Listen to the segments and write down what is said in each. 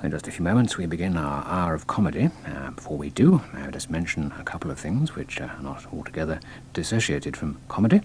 In just a few moments we begin our hour of comedy. Before we do, I would just mention a couple of things which are not altogether dissociated from comedy.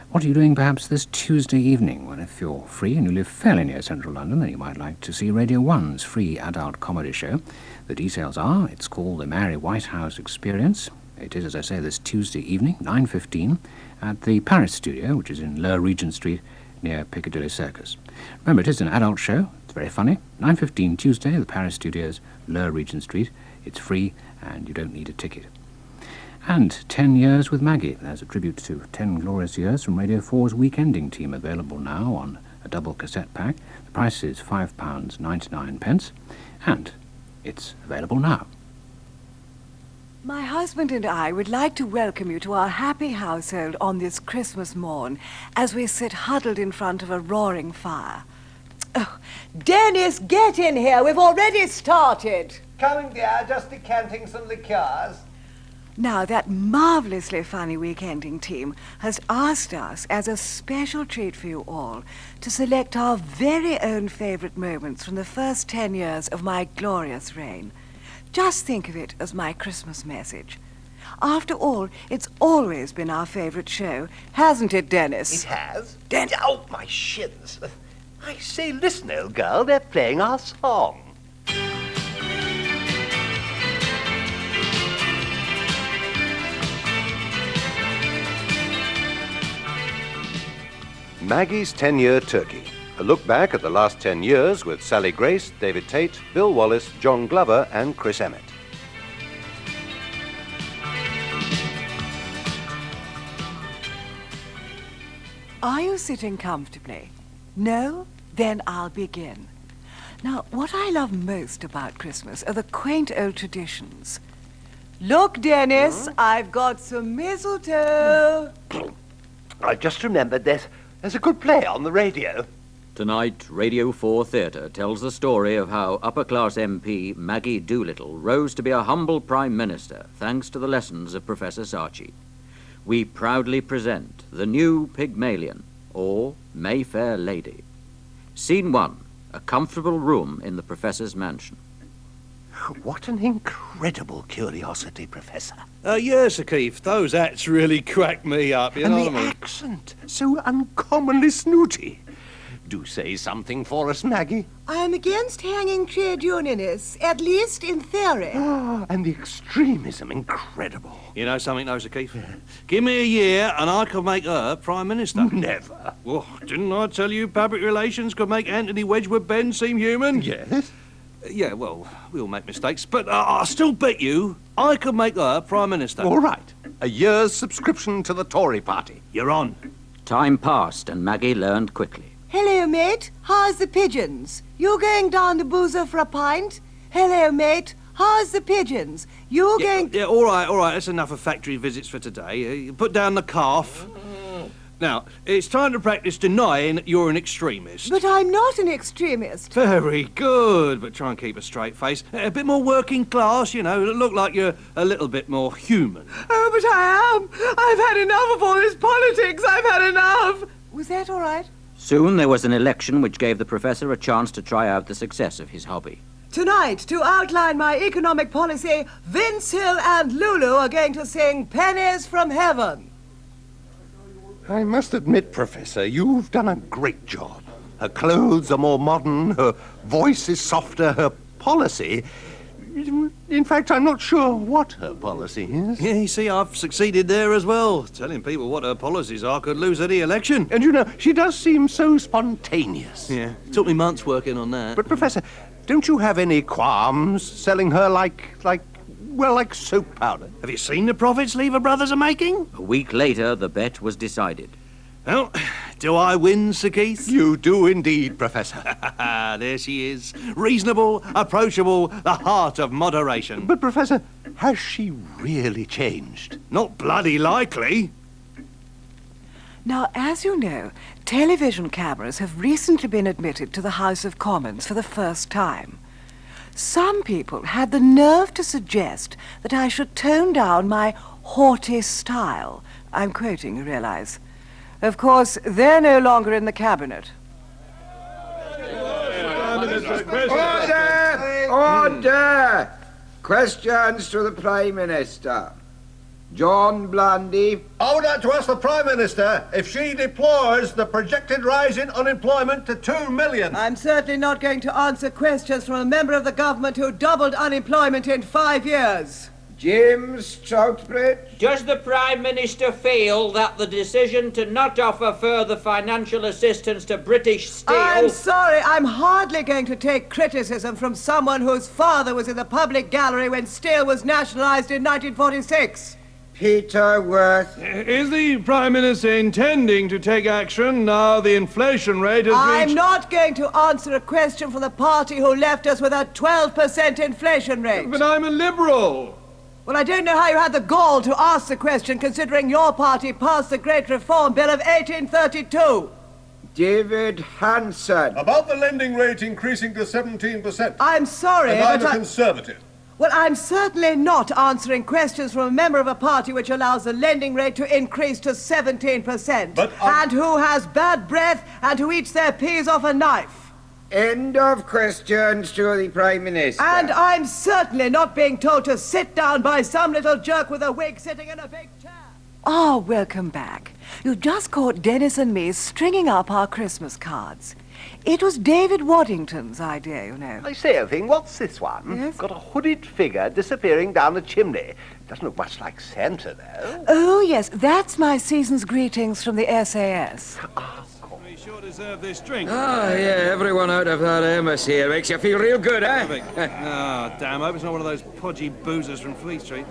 What are you doing perhaps this Tuesday evening? Well, if you're free and you live fairly near central London, then you might like to see Radio 1's free adult comedy show. The details are, it's called The Mary Whitehouse Experience. It is, as I say, this Tuesday evening, 9:15, at the Paris studio, which is in Lower Regent Street near Piccadilly Circus. Remember, it is an adult show. It's very funny. 9:15 Tuesday, the Paris Studios, Lower Regent Street. It's free, and you don't need a ticket. And 10 Years with Maggie. There's a tribute to 10 glorious years from Radio 4's Weekending team, available now on a double cassette pack. The price is £5.99, and it's available now. My husband and I would like to welcome you to our happy household on this Christmas morn as we sit huddled in front of a roaring fire. Oh, Dennis, get in here. We've already started. Coming, dear. Just decanting some liqueurs. Now, that marvelously funny Weekending team has asked us, as a special treat for you all, to select our very own favourite moments from the first 10 years of my glorious reign. Just think of it as my Christmas message. After all, it's always been our favourite show, hasn't it, Dennis? It has? Dennis! Oh, my shins. I say, listen, old girl, they're playing our song. Maggie's 10-Year Turkey. A look back at the last 10 years with Sally Grace, David Tate, Bill Wallis, John Glover and Chris Emmett. Are you sitting comfortably? No? Then I'll begin. Now, what I love most about Christmas are the quaint old traditions. Look, Dennis, I've got some mistletoe. I just remembered there's a good play on the radio. Tonight, Radio 4 Theatre tells the story of how upper-class MP Maggie Doolittle rose to be a humble Prime Minister thanks to the lessons of Professor Saatchi. We proudly present the new Pygmalion, or Mayfair Lady. Scene 1, a comfortable room in the Professor's mansion. What an incredible curiosity, Professor. Yes, Sir Keith, those hats really crack me up, you know what I And mean? the accent, so uncommonly snooty. Do say something for us, Maggie. I am against hanging trade unionists, at least in theory. And the extremism, incredible. You know something, though, Sir Keith? Give me a year and I could make her Prime Minister. Never. Well, didn't I tell you public relations could make Anthony Wedgwood Benn seem human? Yes? Yeah, well, we all make mistakes, but I still bet you I could make her Prime Minister. All right. A year's subscription to the Tory party. You're on. Time passed and Maggie learned quickly. Hello, mate. How's the pigeons? You going down to Boozer for a pint? Hello, mate. How's the pigeons? You going... Yeah, all right. That's enough of factory visits for today. Put down the calf. Now, it's time to practice denying that you're an extremist. But I'm not an extremist. Very good, but try and keep a straight face. A bit more working class, you know. Look like you're a little bit more human. Oh, but I am. I've had enough of all this politics. I've had enough. Was that all right? Soon there was an election which gave the Professor a chance to try out the success of his hobby. Tonight, to outline my economic policy, Vince Hill and Lulu are going to sing Pennies from Heaven. I must admit, Professor, you've done a great job. Her clothes are more modern, her voice is softer, her policy... In fact, I'm not sure what her policy is. Yeah, you see, I've succeeded there as well. Telling people what her policies are could lose any election. And you know, she does seem so spontaneous. Yeah, took me months working on that. But, Professor, don't you have any qualms selling her like soap powder? Have you seen the profits Lever Brothers are making? A week later, the bet was decided. Well, do I win, Sir Keith? You do indeed, Professor. There she is. Reasonable, approachable, the heart of moderation. But, Professor, has she really changed? Not bloody likely. Now, as you know, television cameras have recently been admitted to the House of Commons for the first time. Some people had the nerve to suggest that I should tone down my haughty style. I'm quoting, you realize. Of course, they're no longer in the cabinet. Order! Order! Questions to the Prime Minister. John Blundy. I would like to ask the Prime Minister if she deplores the projected rise in unemployment to 2 million. I'm certainly not going to answer questions from a member of the government who doubled unemployment in 5 years. James Troutbridge. Does the Prime Minister feel that the decision to not offer further financial assistance to British Steel... I'm sorry, I'm hardly going to take criticism from someone whose father was in the public gallery when steel was nationalised in 1946. Peter Worth. Is the Prime Minister intending to take action now the inflation rate has I'm reached... not going to answer a question from the party who left us with a 12% inflation rate. But I'm a Liberal. Well, I don't know how you had the gall to ask the question, considering your party passed the Great Reform Bill of 1832. David Hanson. About the lending rate increasing to 17%. I'm sorry, And I'm but a Conservative. Well, I'm certainly not answering questions from a member of a party which allows the lending rate to increase to 17%. And who has bad breath and who eats their peas off a knife. End of questions to the Prime Minister. And I'm certainly not being told to sit down by some little jerk with a wig sitting in a big chair. Ah, welcome back. You've just caught Dennis and me stringing up our Christmas cards. It was David Waddington's idea, you know. I say, Elfing, what's this one? Yes? Got a hooded figure disappearing down the chimney. Doesn't look much like Santa, though. Oh, yes, that's my season's greetings from the SAS. We sure deserve this drink. Ah, yeah, everyone out of that Emmett here makes you feel real good, eh? Oh, damn, I hope it's not one of those podgy boozers from Fleet Street.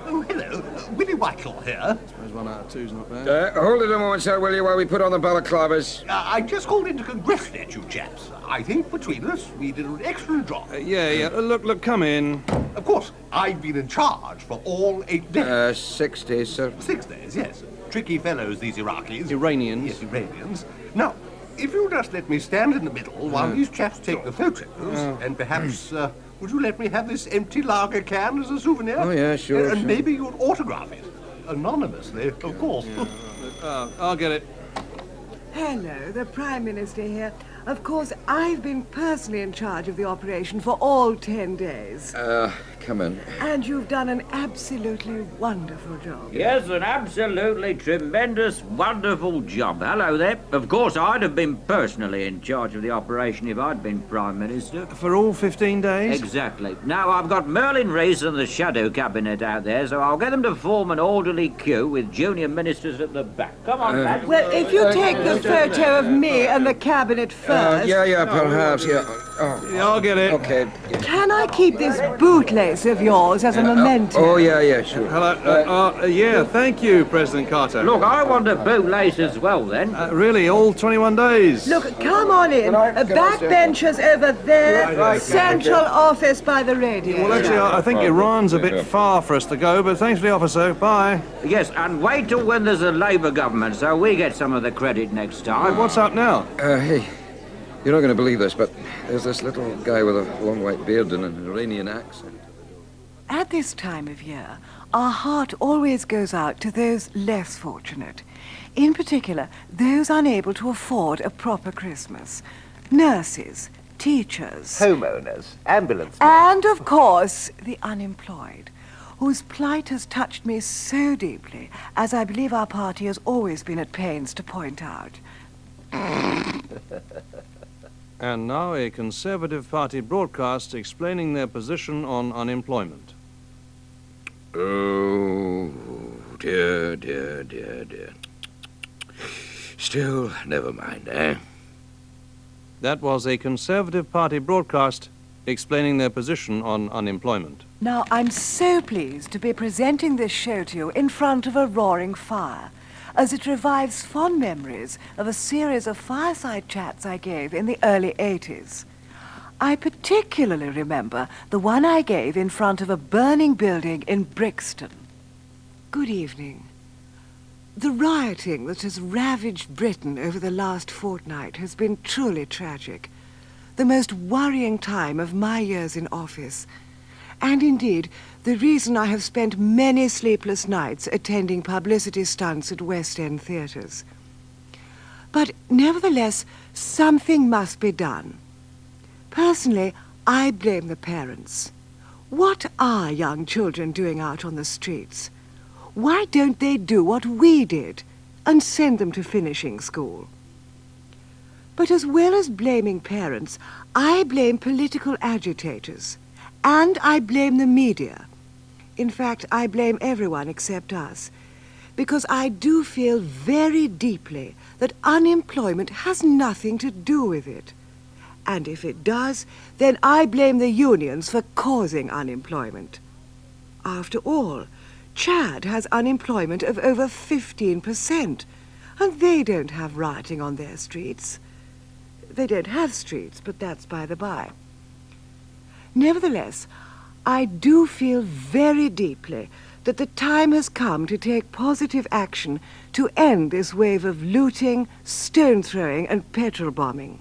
Oh, hello. Willie Whitelaw here. I suppose 1 out of 2's not bad. Hold it a moment, sir, will you, while we put on the balaclavas? I just called in to congratulate you chaps. I think between us we did an excellent job. Yeah. Look, come in. Of course, I've been in charge for all 8 days. 6 days, sir. 6 days, yes. Tricky fellows, these Iraqis. Iranians. Yes, Iranians. Now, if you just let me stand in the middle while these chaps take the photos, and perhaps, would you let me have this empty lager can as a souvenir? Oh, yeah, sure, And sure. maybe you'd autograph it. Anonymously, of course. I'll get it. Hello, the Prime Minister here. Of course, I've been personally in charge of the operation for all 10 days. Come in. And you've done an absolutely wonderful job. Yes, an absolutely tremendous, wonderful job. Hello there. Of course, I'd have been personally in charge of the operation if I'd been Prime Minister. For all 15 days? Exactly. Now, I've got Merlin Rees and the Shadow Cabinet out there, so I'll get them to form an orderly queue with junior ministers at the back. Come on, lads. Well, if you take the photo of me and the Cabinet first... perhaps, yeah. Yeah, I'll get it. Okay. Can I keep this bootlace of yours as a memento? Yeah, sure. Hello. Yeah, thank you, President Carter. Look, I want a bootlace as well, then. Really, all 21 days? Look, come on in. Backbenchers over there. Central office by the radio. Well, actually, I think Iran's a bit far for us to go, but thanks for the offer, sir. Bye. Yes, and wait till when there's a Labour government, so we get some of the credit next time. What's up now? Hey, you're not going to believe this, but there's this little guy with a long white beard and an Iranian accent. At this time of year, our heart always goes out to those less fortunate. In particular, those unable to afford a proper Christmas. Nurses, teachers... Homeowners, ambulance. And, of course, the unemployed, whose plight has touched me so deeply, as I believe our party has always been at pains to point out. And now a Conservative Party broadcast explaining their position on unemployment. Oh, dear. Still, never mind, eh? That was a Conservative Party broadcast explaining their position on unemployment. Now, I'm so pleased to be presenting this show to you in front of a roaring fire, as it revives fond memories of a series of fireside chats I gave in the early 80s. I particularly remember the one I gave in front of a burning building in Brixton. Good evening. The rioting that has ravaged Britain over the last fortnight has been truly tragic, the most worrying time of my years in office, and indeed the reason I have spent many sleepless nights attending publicity stunts at West End theatres. But nevertheless, something must be done. Personally, I blame the parents. What are young children doing out on the streets? Why don't they do what we did and send them to finishing school? But as well as blaming parents, I blame political agitators. And I blame the media. In fact, I blame everyone except us. Because I do feel very deeply that unemployment has nothing to do with it. And if it does, then I blame the unions for causing unemployment. After all, Chad has unemployment of over 15%, and they don't have rioting on their streets. They don't have streets, but that's by the by. Nevertheless, I do feel very deeply that the time has come to take positive action to end this wave of looting, stone-throwing, and petrol bombing.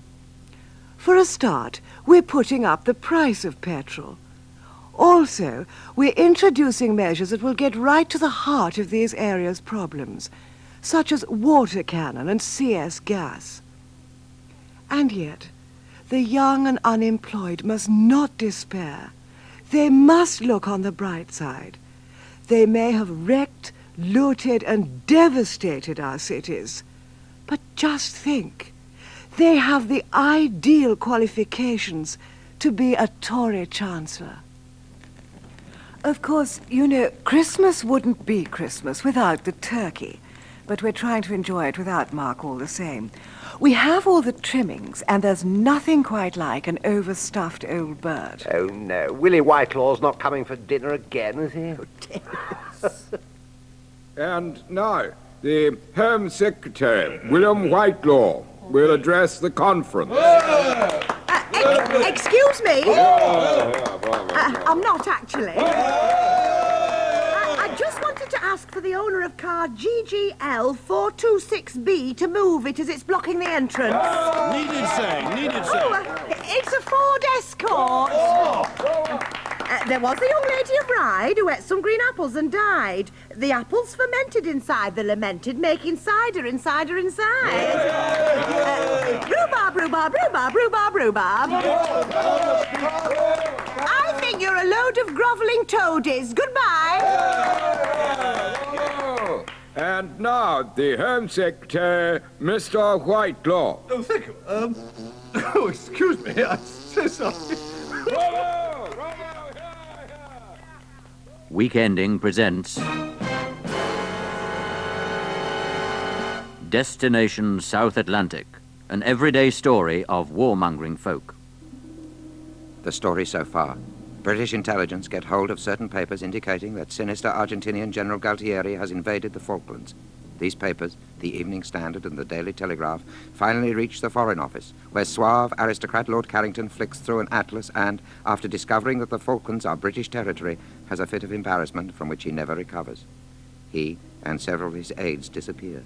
For a start, we're putting up the price of petrol. Also, we're introducing measures that will get right to the heart of these areas' problems, such as water cannon and CS gas. And yet, the young and unemployed must not despair. They must look on the bright side. They may have wrecked, looted, and devastated our cities. But just think, they have the ideal qualifications to be a Tory Chancellor. Of course, you know, Christmas wouldn't be Christmas without the turkey, but we're trying to enjoy it without Mark all the same. We have all the trimmings, and there's nothing quite like an overstuffed old bird. Oh, no. Willie Whitelaw's not coming for dinner again, is he? And now, the Home Secretary, William Whitelaw, will address the conference. Excuse me? I'm not actually. I just wanted to ask for the owner of car GGL 426B to move it as it's blocking the entrance. Needed saying. It's a Ford Escort. There was a young lady of Ryde who ate some green apples and died. The apples fermented inside the lamented, making cider inside. Rhubarb. I think you're a load of grovelling toadies. Goodbye. And now, the Home Secretary, Mr. Whitelaw. Oh, thank you. Oh, excuse me. I'm so sorry. Weekending presents Destination South Atlantic, an everyday story of warmongering folk. The story so far. British intelligence get hold of certain papers indicating that sinister Argentinian General Galtieri has invaded the Falklands. These papers, the Evening Standard and the Daily Telegraph, finally reach the Foreign Office, where suave aristocrat Lord Carrington flicks through an atlas and, after discovering that the Falklands are British territory, has a fit of embarrassment from which he never recovers. He and several of his aides disappear,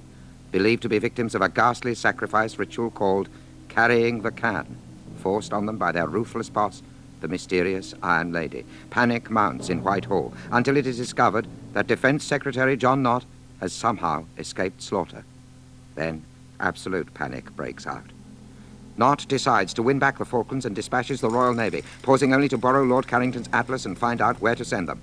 believed to be victims of a ghastly sacrifice ritual called carrying the can, forced on them by their ruthless boss, the mysterious Iron Lady. Panic mounts in Whitehall until it is discovered that Defense Secretary John Nott has somehow escaped slaughter. Then absolute panic breaks out. Nott decides to win back the Falklands and dispatches the Royal Navy, pausing only to borrow Lord Carrington's atlas and find out where to send them.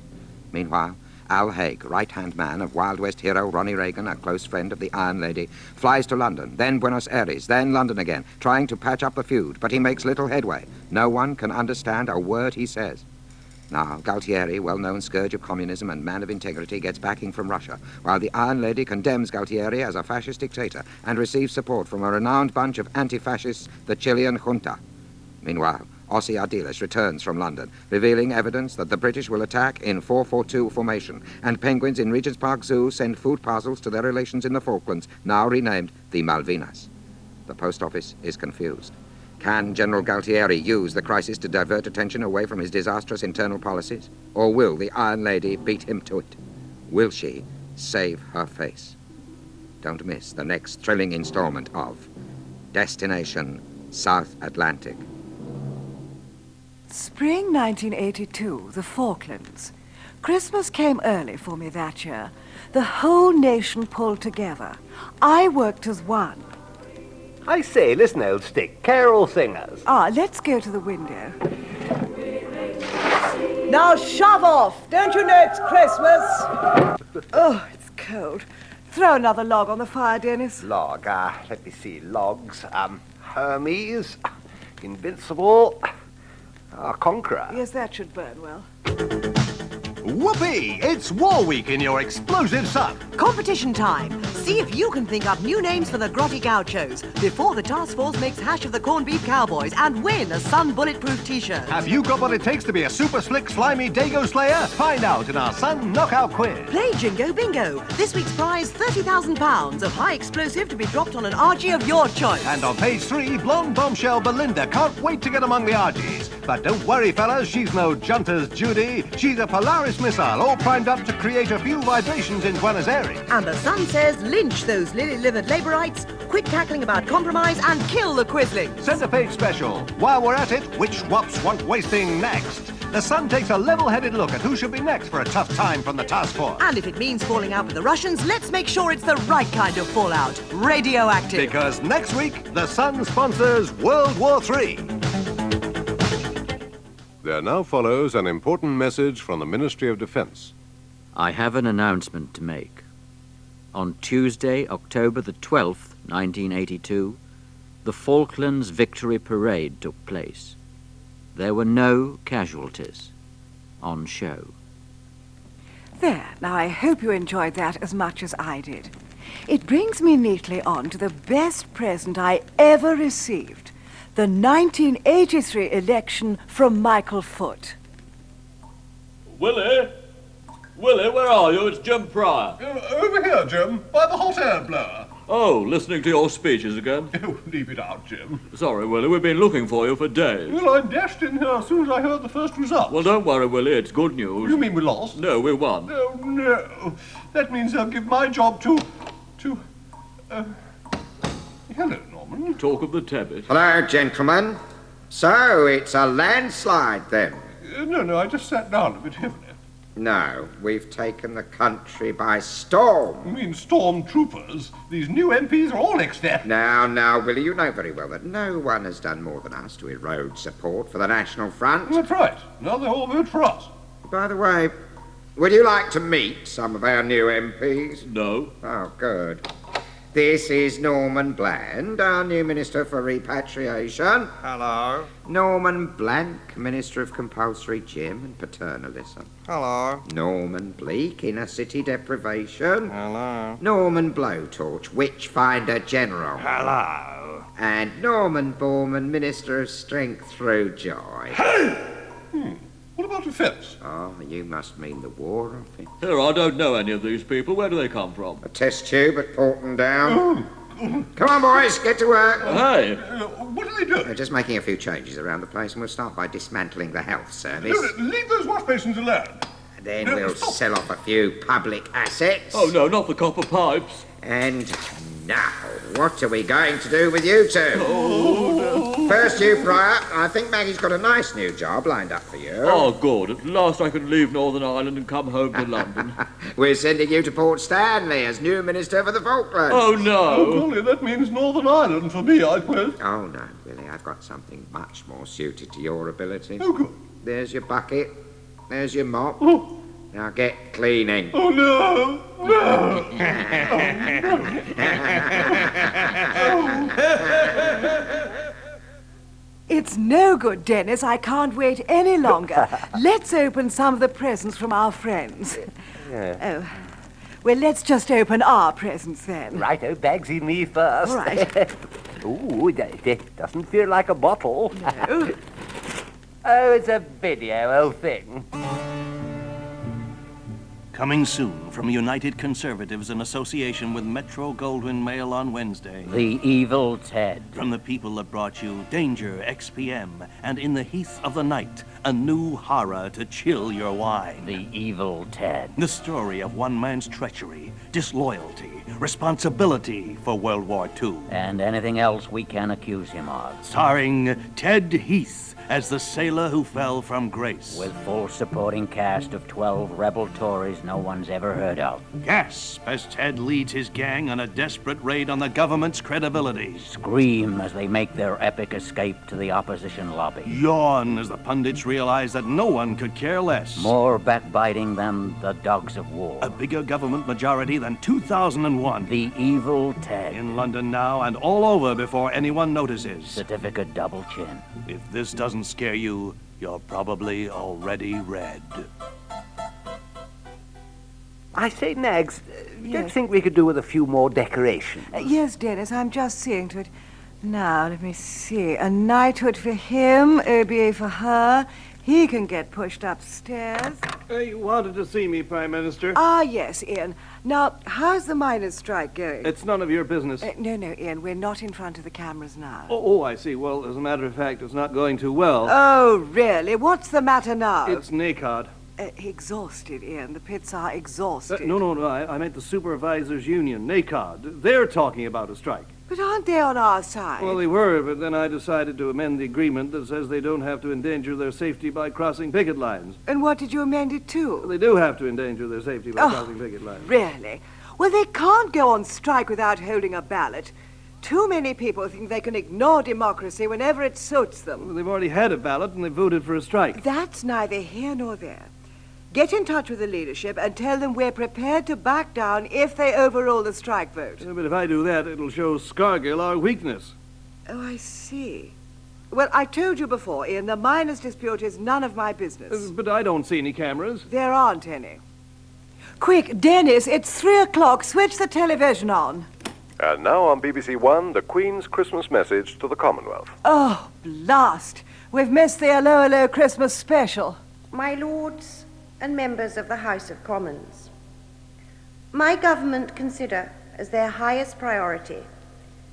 Meanwhile, Al Haig, right-hand man of Wild West hero Ronnie Reagan, a close friend of the Iron Lady, flies to London, then Buenos Aires, then London again, trying to patch up the feud, but he makes little headway. No one can understand a word he says. Now, Galtieri, well-known scourge of communism and man of integrity, gets backing from Russia, while the Iron Lady condemns Galtieri as a fascist dictator and receives support from a renowned bunch of anti-fascists, the Chilean junta. Meanwhile, Ossie Ardiles returns from London, revealing evidence that the British will attack in 442 formation, and penguins in Regent's Park Zoo send food parcels to their relations in the Falklands, now renamed the Malvinas. The Post Office is confused. Can General Galtieri use the crisis to divert attention away from his disastrous internal policies? Or will the Iron Lady beat him to it? Will she save her face? Don't miss the next thrilling installment of Destination South Atlantic. Spring 1982, the Falklands. Christmas came early for me that year. The whole nation pulled together. I worked as one. I say, listen, old stick, carol singers. Let's go to the window. Now shove off. Don't you know it's Christmas? Oh, it's cold. Throw another log on the fire, Dennis. Log, let me see. Logs. Hermes. Invincible. Conqueror. Yes, that should burn well. Whoopee! It's War Week in your explosive sun. Competition time. See if you can think up new names for the grotty gauchos before the task force makes hash of the corned beef cowboys and win a sun bulletproof t-shirt. Have you got what it takes to be a super slick, slimy Dago Slayer? Find out in our Sun Knockout Quiz. Play Jingo Bingo. This week's prize, £30,000 of high explosive to be dropped on an Argy of your choice. And on page 3, blonde bombshell Belinda can't wait to get among the Argies. But don't worry, fellas, she's no Junter's Judy. She's a Polaris missile, all primed up to create a few vibrations in Buenos Aires. And the Sun says, lynch those lily-livered Labourites, quit cackling about compromise, and kill the Quislings. Centre page special. While we're at it, which wops want wasting next? The Sun takes a level-headed look at who should be next for a tough time from the task force. And if it means falling out with the Russians, let's make sure it's the right kind of fallout. Radioactive. Because next week, the Sun sponsors World War III. There now follows an important message from the Ministry of Defence. I have an announcement to make. On Tuesday, October the 12th, 1982, the Falklands Victory Parade took place. There were no casualties on show. There, now I hope you enjoyed that as much as I did. It brings me neatly on to the best present I ever received. The 1983 election from Michael Foote. Willie? Willie, where are you? It's Jim Pryor. Over here, Jim, by the hot air blower. Oh, listening to your speeches again? Oh, leave it out, Jim. Sorry, Willie, we've been looking for you for days. Well, I dashed in here as soon as I heard the first results. Well, don't worry, Willie, it's good news. You mean we lost? No, we won. Oh, no. That means they'll give my job to... Hello, Norman. Talk of the Tebbit. Hello, gentlemen. So, it's a landslide, then? No, I just sat down a bit heavily. No, we've taken the country by storm. You mean stormtroopers? These new MPs are all ex-death. Now, Willie, you know very well that no one has done more than us to erode support for the National Front. That's right. Now they all vote for us. By the way, would you like to meet some of our new MPs? No. Oh, good. This is Norman Bland, our new Minister for Repatriation. Hello. Norman Blank, Minister of Compulsory Gym and Paternalism. Hello. Norman Bleak, Inner City Deprivation. Hello. Norman Blowtorch, Witchfinder General. Hello. And Norman Borman, Minister of Strength through Joy. Hey! What about defence? Oh, you must mean the War Office. Here, I don't know any of these people. Where do they come from? A test tube at Portondown. Come on, boys, get to work. Hey! What are they doing? They're just making a few changes around the place, and we'll start by dismantling the health service. No, leave those wash basins alone. Then we'll sell off a few public assets. Oh, no, not the copper pipes. And now, what are we going to do with you two? Oh, no. First, you, Pryor. I think Maggie's got a nice new job lined up for you. Oh, good. At last I can leave Northern Ireland and come home to London. We're sending you to Port Stanley as new Minister for the Falklands. Oh, no. Oh, golly, that means Northern Ireland for me, I suppose. Oh, no, Willie. I've got something much more suited to your ability. Oh, good. There's your bucket. There's your mop. Oh. Now get cleaning. Oh, no. No. It's no good, Dennis. I can't wait any longer. Let's open some of the presents from our friends. Yeah. Oh. Well, let's just open our presents then. Righto, Bagsy, me first. All right. Ooh, that doesn't feel like a bottle. No. Oh, it's a video, old thing. Coming soon from United Conservatives in association with Metro-Goldwyn-Mail on Wednesday. The Evil Ted. From the people that brought you Danger, XPM, and In the Heath of the Night, a new horror to chill your wine. The Evil Ted. The story of one man's treachery, disloyalty, responsibility for World War II. And anything else we can accuse him of. Starring Ted Heath as the sailor who fell from grace. With full supporting cast of 12 rebel Tories no one's ever heard of. Gasp as Ted leads his gang on a desperate raid on the government's credibility. Scream as they make their epic escape to the opposition lobby. Yawn as the pundits realize that no one could care less. More backbiting than the dogs of war. A bigger government majority than 2001. The evil Ted. In London now and all over before anyone notices. Certificate double chin. If this doesn't scare you, you're probably already red. I say, Nags, Yes. don't you think we could do with a few more decorations? Yes, Dennis, I'm just seeing to it. Now, let me see. A knighthood for him, OBA for her. He can get pushed upstairs. You wanted to see me, Prime Minister? Ah, yes, Ian. Now, how's the miners' strike going? It's none of your business. No, Ian, we're not in front of the cameras now. Oh, I see. Well, as a matter of fact, it's not going too well. Oh, really? What's the matter now? It's NACOD. Exhausted, Ian. The pits are exhausted. No. I meant the Supervisors Union, NACOD. They're talking about a strike. But aren't they on our side? Well, they were, but then I decided to amend the agreement that says they don't have to endanger their safety by crossing picket lines. And what did you amend it to? They do have to endanger their safety by crossing picket lines. Really? Well, they can't go on strike without holding a ballot. Too many people think they can ignore democracy whenever it suits them. Well, they've already had a ballot and they voted for a strike. That's neither here nor there. Get in touch with the leadership and tell them we're prepared to back down if they overrule the strike vote. Yeah, but if I do that, it'll show Scargill our weakness. Oh, I see. Well, I told you before, Ian, the miners' dispute is none of my business. But I don't see any cameras. There aren't any. Quick, Dennis, it's 3 o'clock. Switch the television on. And now on BBC One, the Queen's Christmas message to the Commonwealth. Oh, blast. We've missed the Hello, Hello Christmas special. My lords and members of the House of Commons, my government consider as their highest priority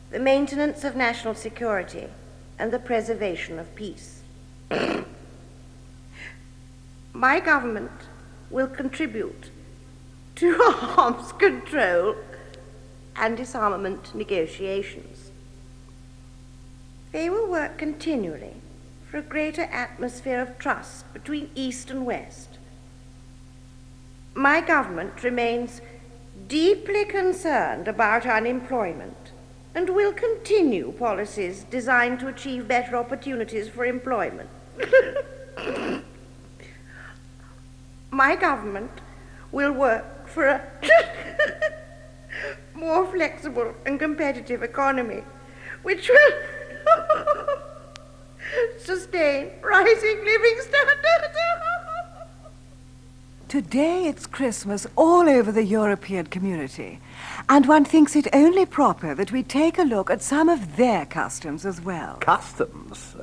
the maintenance of national security and the preservation of peace. My government will contribute to arms control and disarmament negotiations. They will work continually for a greater atmosphere of trust between East and West. My government remains deeply concerned about unemployment and will continue policies designed to achieve better opportunities for employment. My government will work for a more flexible and competitive economy, which will sustain rising living standards. Today it's Christmas all over the European community, and one thinks it only proper that we take a look at some of their customs as well. Customs?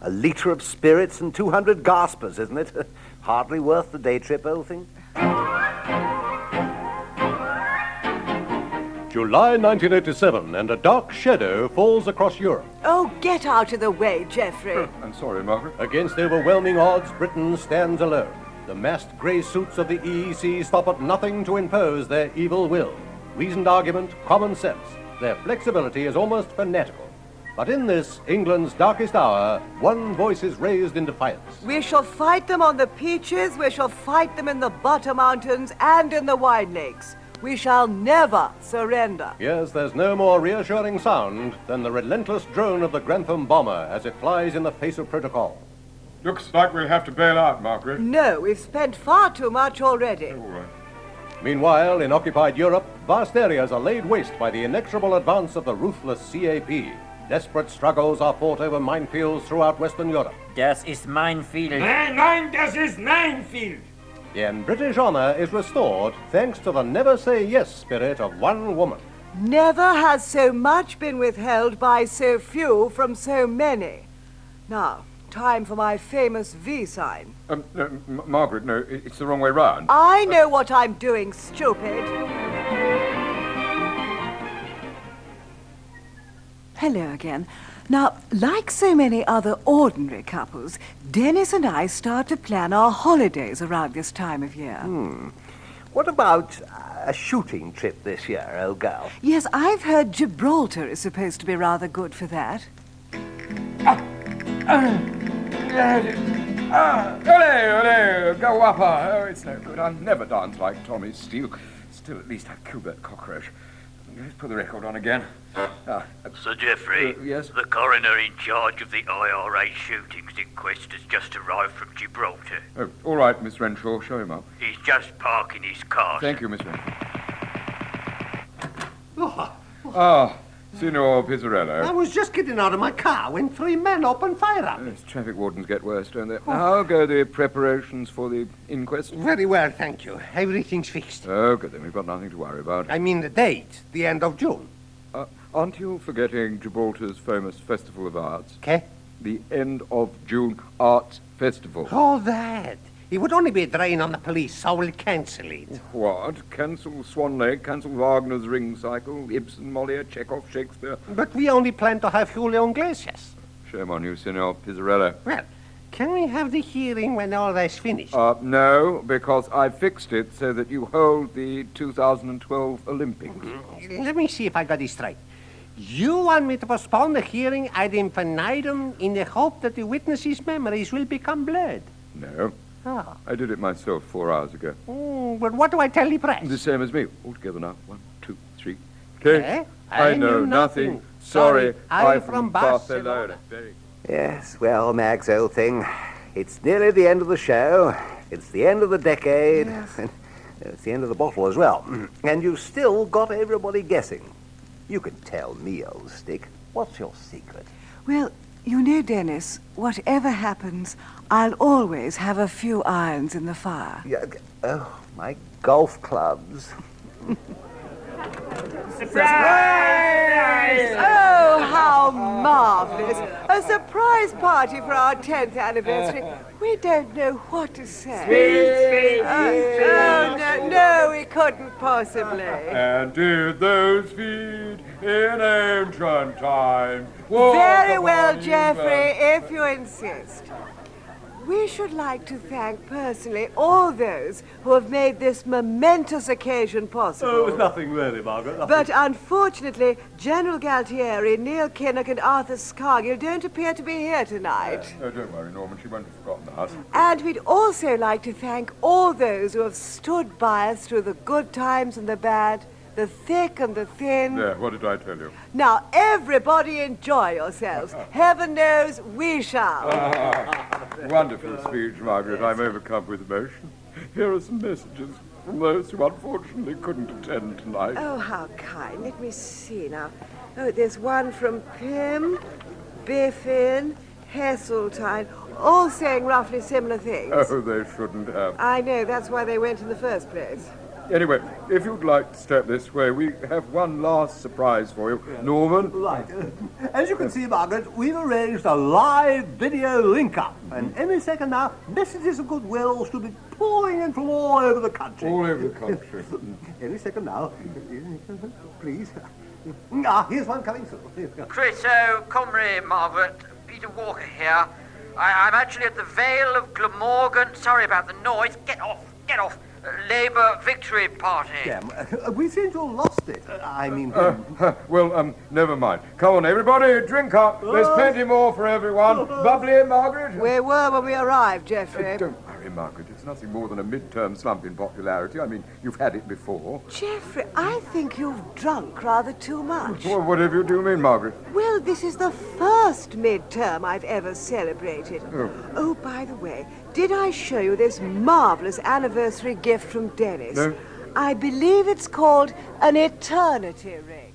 A litre of spirits and 200 gaspers, isn't it? Hardly worth the day trip, old thing. July 1987, and a dark shadow falls across Europe. Oh, get out of the way, Geoffrey. I'm sorry, Margaret. Against overwhelming odds, Britain stands alone. The massed grey suits of the EEC stop at nothing to impose their evil will. Reasoned argument, common sense. Their flexibility is almost fanatical. But in this, England's darkest hour, one voice is raised in defiance. We shall fight them on the Peaches, we shall fight them in the Butter Mountains and in the Wine Lakes. We shall never surrender. Yes, there's no more reassuring sound than the relentless drone of the Grantham bomber as it flies in the face of protocol. Looks like we'll have to bail out, Margaret. No, we've spent far too much already. All right. Meanwhile, in occupied Europe, vast areas are laid waste by the inexorable advance of the ruthless CAP. Desperate struggles are fought over minefields throughout Western Europe. Das ist Minefield. Nein, das ist Minefield. And British honour is restored thanks to the never-say-yes spirit of one woman. Never has so much been withheld by so few from so many. Now, time for my famous V sign. No, Margaret, no, it's the wrong way round. I know what I'm doing, stupid. Hello again. Now, like so many other ordinary couples, Dennis and I start to plan our holidays around this time of year. What about a shooting trip this year, old girl? Yes, I've heard Gibraltar is supposed to be rather good for that. Ole, go upper. Oh, it's no good. I'll never dance like Tommy Steele. Still, at least I've killed that cockroach. Let's put the record on again. Sir Geoffrey? Yes? The coroner in charge of the IRA shootings inquest has just arrived from Gibraltar. Oh, all right, Miss Renshaw. Show him up. He's just parking his car. Thank you, Miss Renshaw. Signor Pizzarello. I was just getting out of my car when 3 men opened fire at me. Yes, traffic wardens get worse, don't they? How go the preparations for the inquest? Very well, thank you. Everything's fixed. Oh, good, then we've got nothing to worry about. I mean the date, the end of June. Aren't you forgetting Gibraltar's famous Festival of Arts? Okay. The end of June Arts Festival. Oh, that. It would only be a drain on the police, so we'll cancel it. What? Cancel Swan Lake, cancel Wagner's Ring Cycle, Ibsen, Molière, Chekhov, Shakespeare? But we only plan to have Julio Iglesias. Shame on you, Signor Pizzarello. Well, can we have the hearing when all that's finished? No, because I fixed it so that you hold the 2012 Olympics. Let me see if I got this straight. You want me to postpone the hearing ad infinitum in the hope that the witnesses' memories will become blurred? No. Ah. I did it myself 4 hours ago. But what do I tell the press? The same as me. All together now. 1, 2, 3. Okay. I know nothing. Sorry, I'm from Barcelona. Yes, well, Max, old thing, it's nearly the end of the show. It's the end of the decade. Yes. And it's the end of the bottle as well. And you've still got everybody guessing. You can tell me, old stick. What's your secret? Well, you know, Dennis, whatever happens, I'll always have a few irons in the fire. Yeah, oh, my golf clubs. Surprise! Oh, how marvelous. A surprise party for our 10th anniversary. We don't know what to say. No, we couldn't possibly. And did those feet in ancient times? Very well, Geoffrey, if you insist. We should like to thank personally all those who have made this momentous occasion possible. Oh, it was nothing really, Margaret. Nothing. But unfortunately, General Galtieri, Neil Kinnock, and Arthur Scargill don't appear to be here tonight. Oh, don't worry, Norman. She won't have forgotten us. And we'd also like to thank all those who have stood by us through the good times and the bad, the thick and the thin. There, what did I tell you? Now, everybody enjoy yourselves. Heaven knows we shall. Wonderful speech, Margaret. I'm overcome with emotion. Here are some messages from those who unfortunately couldn't attend tonight. Oh, how kind. Let me see now. Oh, there's one from Pym, Biffin, Heseltine, all saying roughly similar things. Oh, they shouldn't have. I know, that's why they went in the first place. Anyway, if you'd like to step this way, we have one last surprise for you. Norman? Right. As you can see, Margaret, we've arranged a live video link-up. And any second now, messages of goodwill should be pouring in from all over the country. All over the country. Any second now. Please. Here's one coming through. Chris, Comrade Margaret, Peter Walker here. I'm actually at the Vale of Glamorgan. Sorry about the noise. Get off, get off. Labour Victory Party. Yeah, we seem to have lost it. Well, never mind. Come on, everybody, drink up. There's plenty more for everyone. Bubbly, Margaret? We were when we arrived, Geoffrey. Don't worry, Margaret. It's nothing more than a mid-term slump in popularity. I mean, you've had it before. Geoffrey, I think you've drunk rather too much. Well, whatever you do mean, Margaret? Well, this is the first midterm I've ever celebrated. Oh, by the way, did I show you this marvelous anniversary gift from Dennis? No. I believe it's called an eternity ring.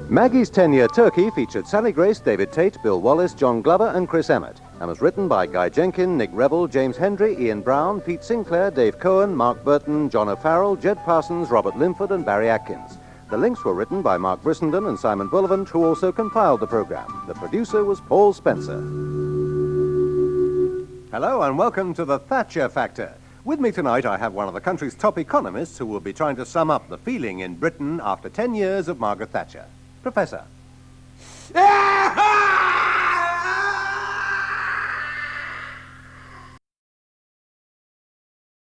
Maggie's 10-Year Turkey featured Sally Grace, David Tate, Bill Wallis, John Glover and Chris Emmett, and was written by Guy Jenkin, Nick Revel, James Hendry, Ian Brown, Pete Sinclair, Dave Cohen, Mark Burton, John O'Farrell, Jed Parsons, Robert Linford and Barry Atkins. The links were written by Mark Brissenden and Simon Bullivant, who also compiled the program. The producer was Paul Spencer. Hello and welcome to the Thatcher Factor. With me tonight I have one of the country's top economists who will be trying to sum up the feeling in Britain after 10 years of Margaret Thatcher. Professor.